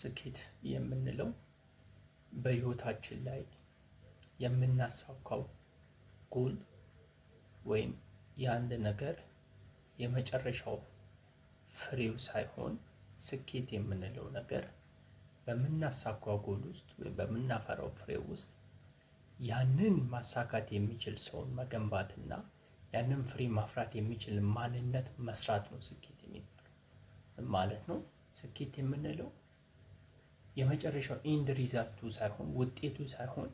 ስኬት የምንለው በህይወታችን ላይ የምናሳካው ጎል ወይም የአንድ ነገር የመጨረሻው ፍሬው ሳይሆን ስኬት የምንለው ነገር በምናሳካው ጎል ውስጥ ወይም በምናፈራው ፍሬ ውስጥ ያንን ማሳካት የሚችል ሰውን መገንባትና ያንን ፍሬ ማፍራት የሚችል ማንነት መስራት ነው ስኬት የሚባለው ማለት ነው። ስኬት የምንለው የመጨረሻው ኢንድ ሪዛልቱ ሳይሆን ውጤቱ ሳይሆን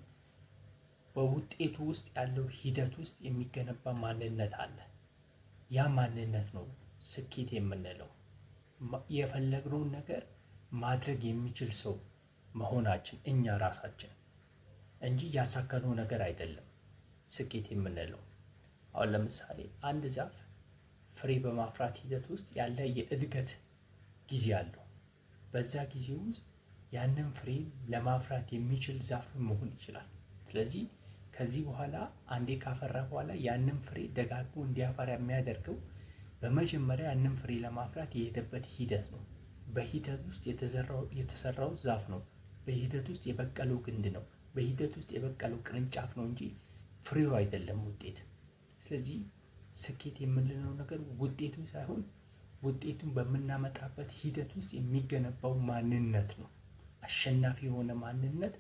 በውጤቱ ውስጥ ያለው ሂደት ውስጥ የሚገነባ ማንነት አለ። ያ ማንነት ነው ስኬት የምንለው። የፈለግነውን ነገር ማድረግ የሚችል ሰው መሆናችን እኛ ራሳችን እንጂ ያሳካነው ነገር አይደለም ስኬት የምንለው። አሁን ለምሳሌ አንድ ዛፍ ፍሬ በማፍራት ሂደት ውስጥ ያለ የእድገት ጊዜ አለው። በዛ ጊዜ ውስጥ ያንን ፍሬ ለማፍራት የሚችል ዛፍ መሆን ይችላል። ስለዚህ ከዚህ በኋላ አንዴ ካፈራ በኋላ ያንን ፍሬ ደጋግሞ እንዲያፈራ የሚያደርገው በመጀመሪያ ያንን ፍሬ ለማፍራት የሄደበት ሂደት ነው። በሂደት ውስጥ የተሰራው ዛፍ ነው። በሂደት ውስጥ የበቀለው ግንድ ነው። በሂደት ውስጥ የበቀለው ቅርንጫፍ ነው እንጂ ፍሬው አይደለም ውጤት። ስለዚህ ስኬት የምንለው ነገር ውጤቱ ሳይሆን ውጤቱን በምናመጣበት ሂደት ውስጥ የሚገነባው ማንነት ነው። አሸናፊ የሆነ ማንነት፣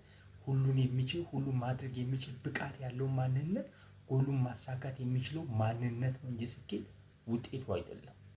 ሁሉን የሚችል ሁሉን ማድረግ የሚችል ብቃት ያለው ማንነት፣ ጎሉን ማሳካት የሚችለው ማንነት ነው እንጂ ስኬት ውጤቱ አይደለም።